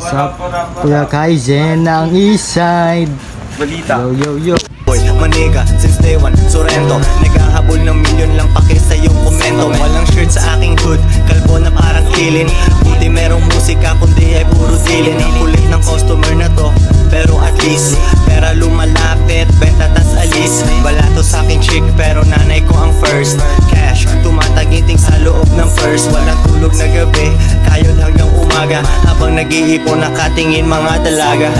Sa Kuya Kaizen ng Eastside. Balita. Yo. Boy, maniga, since day one, Sorrento. Naghahabol ng milyon lang paki sa iyong komento. Walang shirt sa aking hood, kalbo na parang kilin. Buti merong musika, kundi ay puro dilin. Ang kulit ng customer na to, pero at least pera lumalapit, benta tas alis. Balato sa aking chick, pero nanay ko ang first. Cash, tumatagiting sa loob ng purse. Walang tulog na gabi, kayod hanggang umaga. Habang nag-iipon, nakatingin mga dalaga.